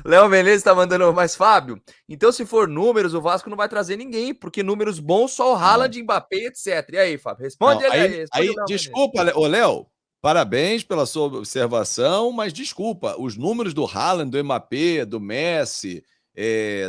Léo Menezes tá mandando mais, Fábio. Então, se for números, o Vasco não vai trazer ninguém, porque números bons só o Não, Haaland, Mbappé, etc. E aí, Fábio? Responde não. ele aí, responde o Aí, Léo Menezes. desculpa, ô Léo, parabéns pela sua observação, mas desculpa, os números do Haaland, do Mbappé, do Messi,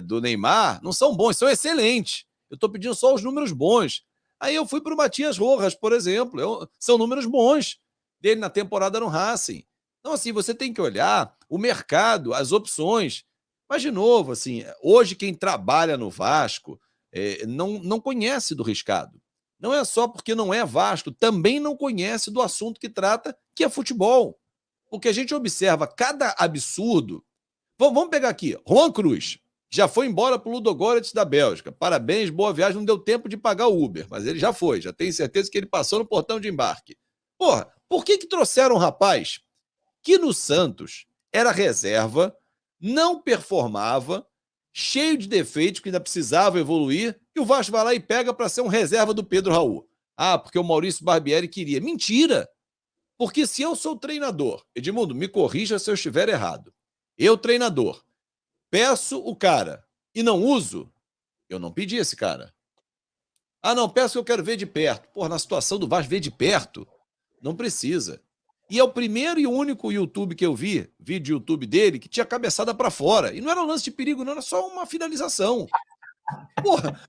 do Neymar, não são bons, são excelentes. Eu estou pedindo só os números bons. Aí eu fui para o Matias Rojas, por exemplo. São números bons dele na temporada no Racing. Então, assim, você tem que olhar o mercado, as opções. Mas, de novo, assim, hoje quem trabalha no Vasco não conhece do riscado. Não é só porque não é Vasco, também não conhece do assunto que trata, que é futebol. Porque a gente observa cada absurdo. Vamos pegar aqui, Juan Cruz. Já foi embora para o Ludogorets da Bélgica. Parabéns, boa viagem. Não deu tempo de pagar o Uber, mas ele já foi. Já tenho certeza que ele passou no portão de embarque. Porra, por que trouxeram um rapaz que no Santos era reserva, não performava, cheio de defeitos, que ainda precisava evoluir, e o Vasco vai lá e pega para ser um reserva do Pedro Raul? Ah, porque o Maurício Barbieri queria. Mentira! Porque se eu sou treinador, Edmundo, me corrija se eu estiver errado. Eu, treinador, peço o cara e não uso, eu não pedi esse cara. Ah, não, peço que eu quero ver de perto. Pô, na situação do Vasco, ver de perto, não precisa. E é o primeiro e único YouTube que eu vi, vídeo YouTube dele, que tinha cabeçada para fora. E não era um lance de perigo, não, era só uma finalização. Porra,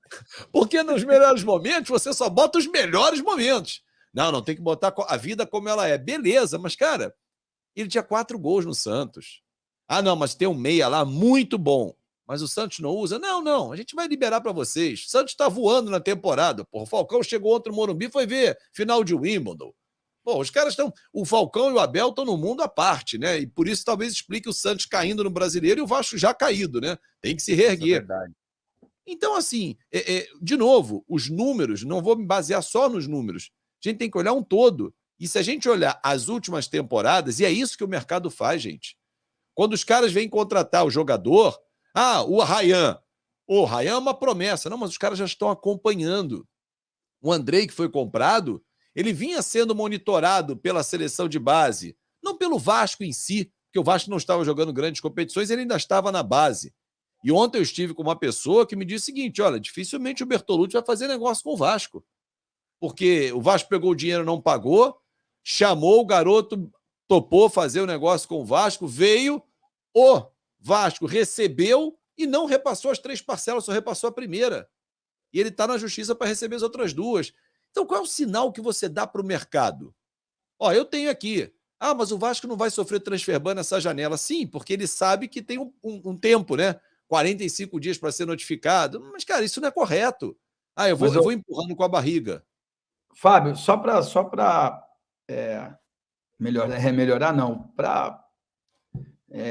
porque nos melhores momentos você só bota os melhores momentos. Não, não, tem que botar a vida como ela é. Beleza, mas, cara, ele tinha 4 gols no Santos. Ah, não, mas tem um meia lá muito bom. Mas o Santos não usa? Não, não, a gente vai liberar para vocês. O Santos está voando na temporada. Porra, o Falcão chegou ontem no Morumbi, foi ver final de Wimbledon. Pô, os caras estão. O Falcão e o Abel estão no mundo à parte, né? E por isso talvez explique o Santos caindo no Brasileiro e o Vasco já caído, né? Tem que se reerguer. É verdade. Então, assim, de novo, os números, não vou me basear só nos números. A gente tem que olhar um todo. E se a gente olhar as últimas temporadas, e é isso que o mercado faz, gente. Quando os caras vêm contratar o jogador, o Ryan. O Ryan é uma promessa. Não, mas os caras já estão acompanhando. O Andrei, que foi comprado, ele vinha sendo monitorado pela seleção de base, não pelo Vasco em si, porque o Vasco não estava jogando grandes competições, ele ainda estava na base. E ontem eu estive com uma pessoa que me disse o seguinte: olha, dificilmente o Bertolucci vai fazer negócio com o Vasco, porque o Vasco pegou o dinheiro, não pagou, chamou o garoto, topou fazer o negócio com o Vasco, veio, o Vasco recebeu e não repassou as 3 parcelas, só repassou a primeira. E ele está na justiça para receber as outras 2. Então, qual é o sinal que você dá para o mercado? Ó, eu tenho aqui. Ah, mas o Vasco não vai sofrer transfer ban nessa janela. Sim, porque ele sabe que tem um tempo, né? 45 dias para ser notificado. Mas, cara, isso não é correto. Ah, eu vou empurrando com a barriga. Fábio, só para melhorar, não, para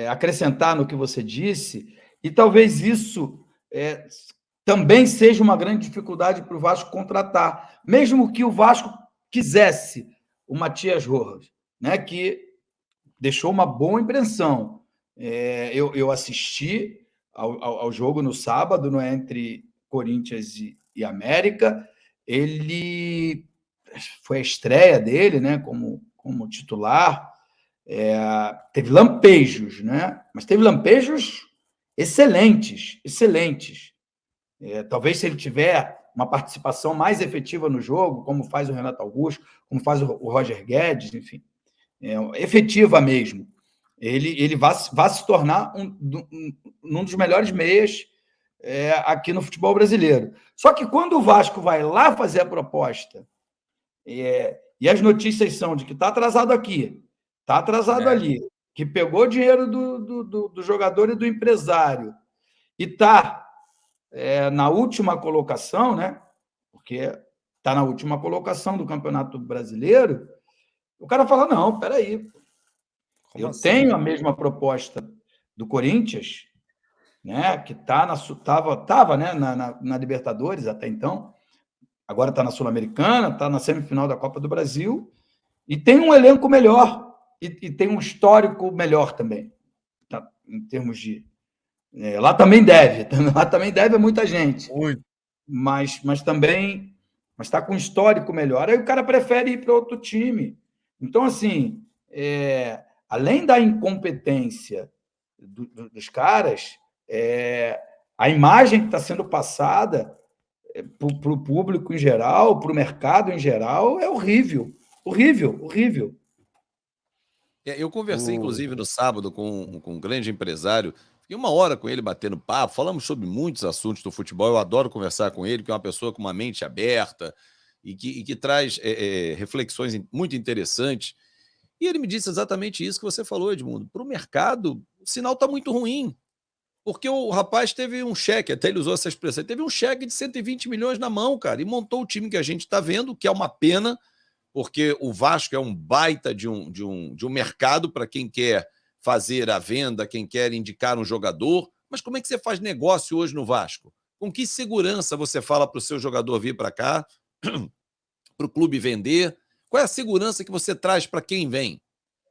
acrescentar no que você disse, e talvez isso também seja uma grande dificuldade para o Vasco contratar, mesmo que o Vasco quisesse o Matias Rojas, né, que deixou uma boa impressão. Eu assisti ao jogo no sábado, não é, entre Corinthians e América. Ele foi a estreia dele, né, como titular. Teve lampejos, né? Mas teve lampejos excelentes, excelentes. Talvez se ele tiver uma participação mais efetiva no jogo, como faz o Renato Augusto, como faz o Roger Guedes, enfim, efetiva mesmo, ele vai se tornar um dos melhores meias aqui no futebol brasileiro. Só que quando o Vasco vai lá fazer a proposta, e as notícias são de que está atrasado aqui, está atrasado ali, que pegou o dinheiro do jogador e do empresário, e está na última colocação, né? Porque está na última colocação do Campeonato Brasileiro, o cara fala: não, peraí, eu tenho a mesma proposta do Corinthians, né? Que estava né, na Libertadores até então, agora está na Sul-Americana, está na semifinal da Copa do Brasil, e tem um elenco melhor, e tem um histórico melhor também, tá, em termos de... lá também deve a muita gente. Muito. Mas também está com um histórico melhor. Aí o cara prefere ir para outro time. Então, assim, além da incompetência dos caras, a imagem que está sendo passada para o público em geral, para o mercado em geral, é horrível. Horrível, horrível. Eu conversei, inclusive, no sábado com um grande empresário. Fiquei 1 hora com ele batendo papo. Falamos sobre muitos assuntos do futebol. Eu adoro conversar com ele, que é uma pessoa com uma mente aberta e que traz reflexões muito interessantes. E ele me disse exatamente isso que você falou, Edmundo. Para o mercado, o sinal está muito ruim. Porque o rapaz teve um cheque, até ele usou essa expressão, ele teve um cheque de 120 milhões na mão, cara, e montou o time que a gente está vendo, que é uma pena, porque o Vasco é um baita de um mercado para quem quer fazer a venda, quem quer indicar um jogador. Mas como é que você faz negócio hoje no Vasco? Com que segurança você fala para o seu jogador vir para cá, para o clube vender? Qual é a segurança que você traz para quem vem?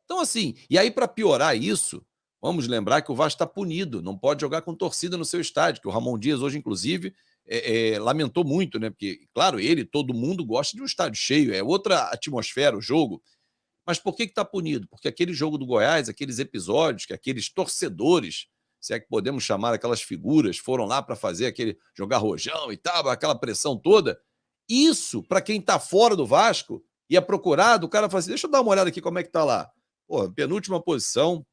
Então, assim, e aí para piorar isso, vamos lembrar que o Vasco está punido, não pode jogar com torcida no seu estádio, que o Ramon Dias hoje, inclusive, lamentou muito, né? Porque, claro, todo mundo gosta de um estádio cheio, é outra atmosfera o jogo. Mas por que está punido? Porque aquele jogo do Goiás, aqueles episódios, que aqueles torcedores, se é que podemos chamar aquelas figuras, foram lá para fazer jogar rojão e tal, aquela pressão toda. Isso, para quem está fora do Vasco e é procurado, o cara fala assim: deixa eu dar uma olhada aqui como é que está lá. Pô, penúltima posição,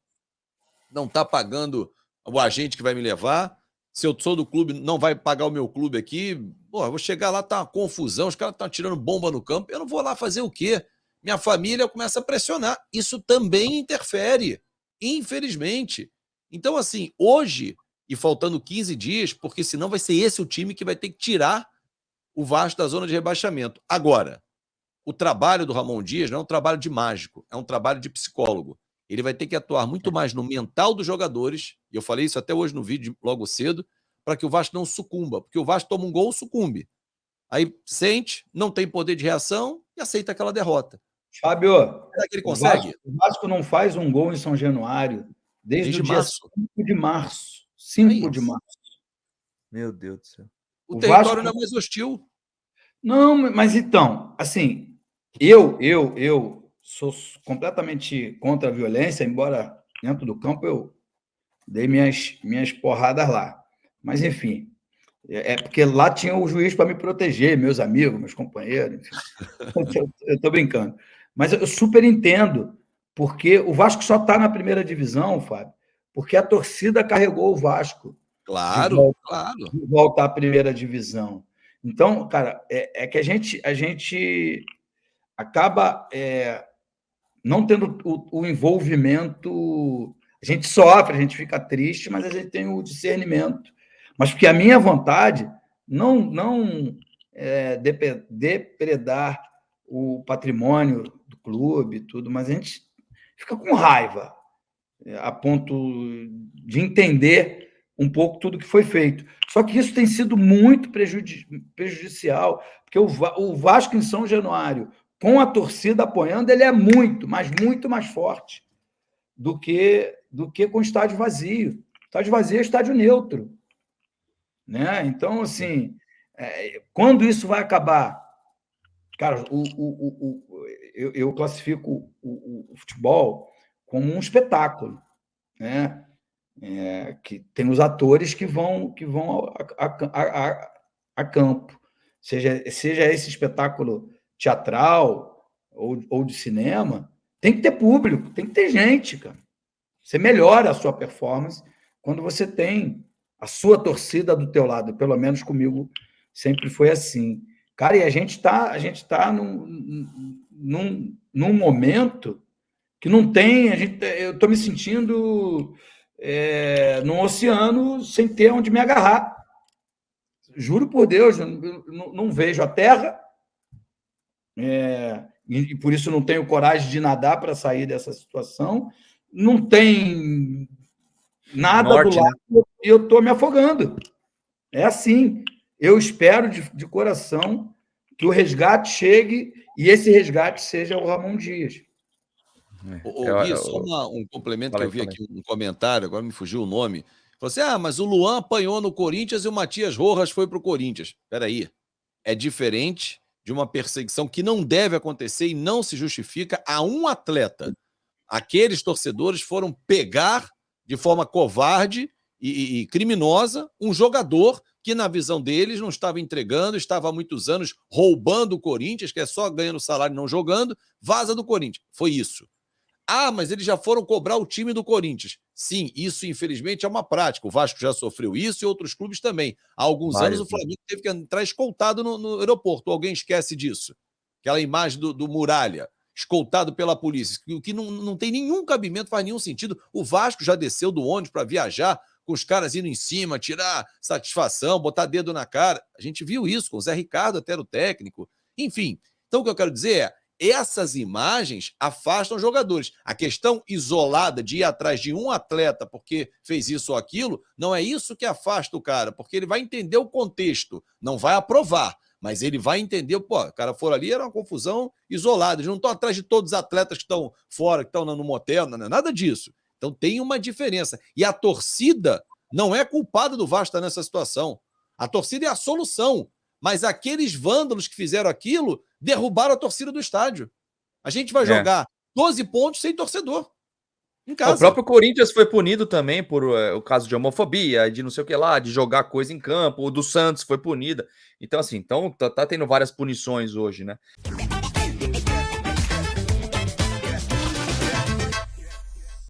não está pagando o agente que vai me levar. Se eu sou do clube, não vai pagar o meu clube aqui. Pô, eu vou chegar lá, tá uma confusão, os caras estão tirando bomba no campo. Eu não vou lá fazer o quê? Minha família começa a pressionar. Isso também interfere, infelizmente. Então, assim, hoje, e faltando 15 dias, porque senão vai ser esse o time que vai ter que tirar o Vasco da zona de rebaixamento. Agora, o trabalho do Ramon Dias não é um trabalho de mágico, é um trabalho de psicólogo. Ele vai ter que atuar muito mais no mental dos jogadores, e eu falei isso até hoje no vídeo, logo cedo, para que o Vasco não sucumba, porque o Vasco toma um gol, sucumbe. Aí sente, não tem poder de reação e aceita aquela derrota. Fábio, será que ele consegue? O Vasco não faz um gol em São Januário desde o dia março. 5 de março. 5 de março. Meu Deus do céu. O território Vasco não é mais hostil. Não, mas então, assim, eu sou completamente contra a violência, embora dentro do campo eu dei minhas porradas lá. Mas, enfim, é porque lá tinha o juiz para me proteger, meus amigos, meus companheiros, enfim. Eu estou brincando. Mas eu super entendo, porque o Vasco só está na primeira divisão, Fábio, porque a torcida carregou o Vasco Claro. de volta à primeira divisão. Então, cara, é que a gente acaba não tendo o envolvimento. A gente sofre, a gente fica triste, mas a gente tem o discernimento. Mas porque a minha vontade não depredar o patrimônio do clube, tudo, mas a gente fica com raiva, a ponto de entender um pouco tudo que foi feito. Só que isso tem sido muito prejudicial, porque o Vasco em São Januário, com a torcida apoiando, ele é muito, mas muito mais forte do que com o estádio vazio. Estádio vazio é estádio neutro. Né? Então, assim, quando isso vai acabar? Cara, eu classifico o futebol como um espetáculo, né? Que tem os atores que vão a campo, seja esse espetáculo teatral ou de cinema, tem que ter público, tem que ter gente, cara. Você melhora a sua performance quando você tem a sua torcida do teu lado, pelo menos comigo sempre foi assim. Cara, e a gente tá num momento que não tem, eu estou me sentindo num oceano sem ter onde me agarrar. Juro por Deus, não vejo a terra, e por isso não tenho coragem de nadar para sair dessa situação. Não tem nada do lado, né? E eu estou me afogando. É assim. Eu espero de coração que o resgate chegue e esse resgate seja o Ramon Dias. Gui, só um complemento que eu vi aqui, um comentário, agora me fugiu o nome. Falou assim: mas o Luan apanhou no Corinthians e o Matias Rojas foi para o Corinthians. Espera aí. É diferente de uma perseguição que não deve acontecer e não se justifica a um atleta. Aqueles torcedores foram pegar de forma covarde e criminosa um jogador que, na visão deles, não estava entregando, estava há muitos anos roubando o Corinthians, que é só ganhando salário e não jogando, vaza do Corinthians. Foi isso. Ah, mas eles já foram cobrar o time do Corinthians. Sim, isso infelizmente é uma prática. O Vasco já sofreu isso e outros clubes também. Há alguns anos o Flamengo teve que entrar escoltado no aeroporto. Alguém esquece disso? Aquela imagem do Muralha, escoltado pela polícia, o que não tem nenhum cabimento, faz nenhum sentido. O Vasco já desceu do ônibus para viajar, com os caras indo em cima, tirar satisfação, botar dedo na cara. A gente viu isso com o Zé Ricardo, até era o técnico. Enfim, então o que eu quero dizer é, essas imagens afastam jogadores. A questão isolada de ir atrás de um atleta porque fez isso ou aquilo, não é isso que afasta o cara, porque ele vai entender o contexto, não vai aprovar, mas ele vai entender, pô, o cara for ali, era uma confusão isolada, eles não estão atrás de todos os atletas que estão fora, que estão no motel, nada disso. Então tem uma diferença. E a torcida não é culpada do Vasco estar nessa situação. A torcida é a solução. Mas aqueles vândalos que fizeram aquilo derrubaram a torcida do estádio. A gente vai jogar 12 pontos sem torcedor. Em casa. O próprio Corinthians foi punido também por o caso de homofobia, de não sei o que lá, de jogar coisa em campo. O do Santos foi punida. Então, assim, tá tendo várias punições hoje, né?